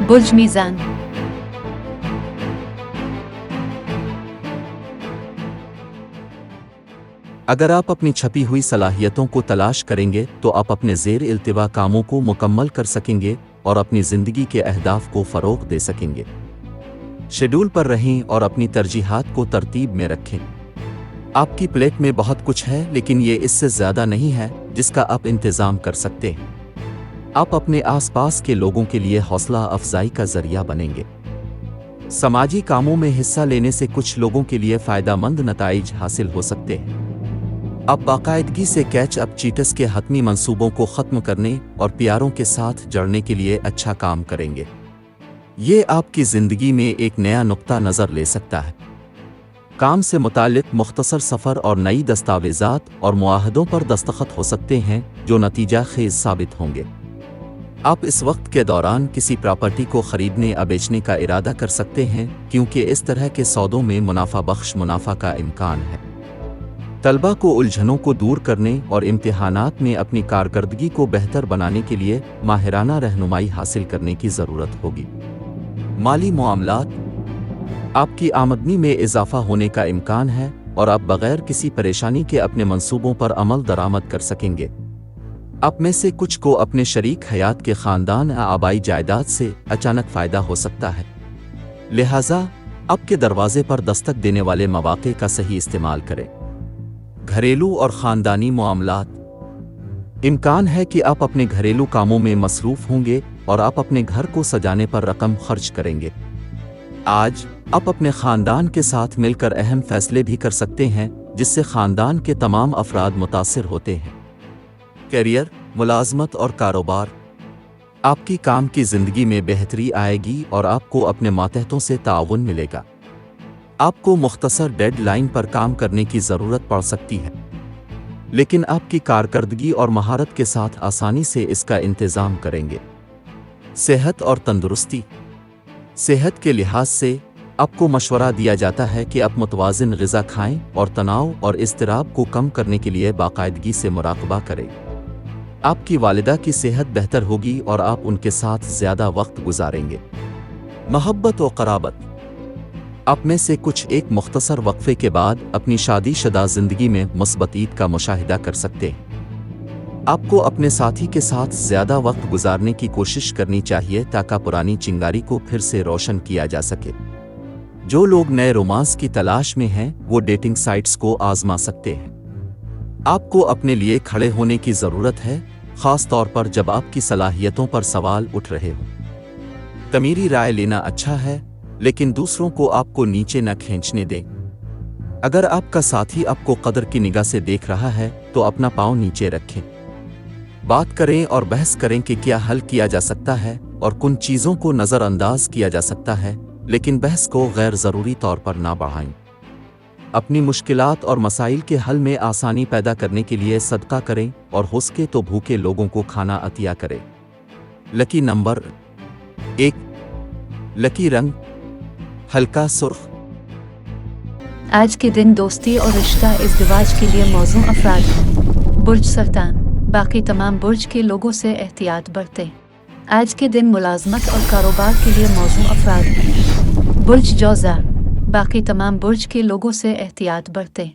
बुर्ज मीज़ान। अगर आप अपनी छपी हुई सलाहियतों को तलाश करेंगे तो आप अपने ज़ेर इल्तिवा कामों को मुकम्मल कर सकेंगे और अपनी ज़िंदगी के अहदाफ को फ़रोग़ दे सकेंगे। शेड्यूल पर रहें और अपनी तरजीहात को तरतीब में रखें। आपकी प्लेट में बहुत कुछ है, लेकिन ये इससे ज़्यादा नहीं है जिसका आप इंतज़ाम कर सकते हैं। आप अपने आसपास के लोगों के लिए हौसला अफजाई का ज़रिया बनेंगे। समाजी कामों में हिस्सा लेने से कुछ लोगों के लिए फ़ायदेमंद नताइज हासिल हो सकते हैं। आप बाकायदगी से कैच अप चीटस के हतमी मंसूबों को ख़त्म करने और प्यारों के साथ जड़ने के लिए अच्छा काम करेंगे। ये आपकी ज़िंदगी में एक नया नुक्ता नज़र ले सकता है। काम से मुताल्लिक़ मुख्तसर सफ़र और नई दस्तावेज़ात और मुआहदों पर दस्तखत हो सकते हैं जो नतीजा खेज़ साबित होंगे। आप इस वक्त के दौरान किसी प्रॉपर्टी को ख़रीदने या बेचने का इरादा कर सकते हैं, क्योंकि इस तरह के सौदों में मुनाफा बख्श मुनाफा का इम्कान है। तलबा को उलझनों को दूर करने और इम्तिहानात में अपनी कारकर्दगी को बेहतर बनाने के लिए माहिराना रहनुमाई हासिल करने की ज़रूरत होगी। माली मामलात, आपकी आमदनी में इजाफा होने का इम्कान है और आप बग़ैर किसी परेशानी के अपने मंसूबों पर अमल दरामद कर सकेंगे। आप में से कुछ को अपने शरीक हयात के ख़ानदान या आबाई जायदाद से अचानक फ़ायदा हो सकता है, लिहाजा आपके दरवाज़े पर दस्तक देने वाले मौक़े का सही इस्तेमाल करें। घरेलू और ख़ानदानी मामलात, इम्कान है कि आप अपने घरेलू कामों में मसरूफ़ होंगे और आप अपने घर को सजाने पर रकम खर्च करेंगे। आज आप अपने ख़ानदान के साथ मिलकर अहम फ़ैसले भी कर सकते हैं जिससे ख़ानदान के तमाम अफराद मुतासिर होते हैं। करियर, मुलाज़मत और कारोबार, आपकी काम की ज़िंदगी में बेहतरी आएगी और आपको अपने मातहतों से ताउन मिलेगा। आपको मुख्तसर डेडलाइन पर काम करने की ज़रूरत पड़ सकती है, लेकिन आपकी कारकर्दगी और महारत के साथ आसानी से इसका इंतज़ाम करेंगे। सेहत और तंदुरुस्ती, सेहत के लिहाज से आपको मशवरा दिया जाता है कि आप मुतवाज़िन ग़िज़ा खाएं और तनाव और इज़्तिराब को कम करने के लिए बाकायदगी से मुराक़बा करें। आपकी वालिदा की सेहत बेहतर होगी और आप उनके साथ ज़्यादा वक्त गुजारेंगे। मोहब्बत और क़राबत, आप में से कुछ एक मुख्तसर वक्फे के बाद अपनी शादीशुदा ज़िंदगी में मुस्बत ईद का मुशाहिदा कर सकते हैं। आपको अपने साथी के साथ ज़्यादा वक्त गुजारने की कोशिश करनी चाहिए ताकि पुरानी चिंगारी को फिर से रोशन किया जा सके। जो लोग नए रोमांस की तलाश में हैं वो डेटिंग साइट्स को आज़मा सकते हैं। आपको अपने लिए खड़े होने की ज़रूरत है, ख़ास तौर पर जब आपकी सलाहियतों पर सवाल उठ रहे हों। तमीरी राय लेना अच्छा है, लेकिन दूसरों को आपको नीचे न खींचने दें। अगर आपका साथी आपको कदर की निगाह से देख रहा है तो अपना पाँव नीचे रखें। बात करें और बहस करें कि क्या हल किया जा सकता है और कुछ चीज़ों को नज़रअंदाज किया जा सकता है, लेकिन बहस को गैर ज़रूरी तौर पर ना बढ़ाएं। अपनी मुश्किलात और मसाइल के हल में आसानी पैदा करने के लिए सदका करें और हो सके तो भूखे लोगों को खाना अतिया करें। लकी नंबर 1, लकी रंग हल्का सुर्ख। आज के दिन दोस्ती और रिश्ता इज़्दिवाज के लिए मौजू अफराद हैं। बुर्ज सरतान, बाकी तमाम बुर्ज के लोगों से एहतियात बरतें। आज के दिन मुलाजमत और कारोबार के लिए मौजू अफराद हैं। बुर्ज जौज़ा, बाकी तमाम बुर्ज के लोगों से एहतियात बरतें।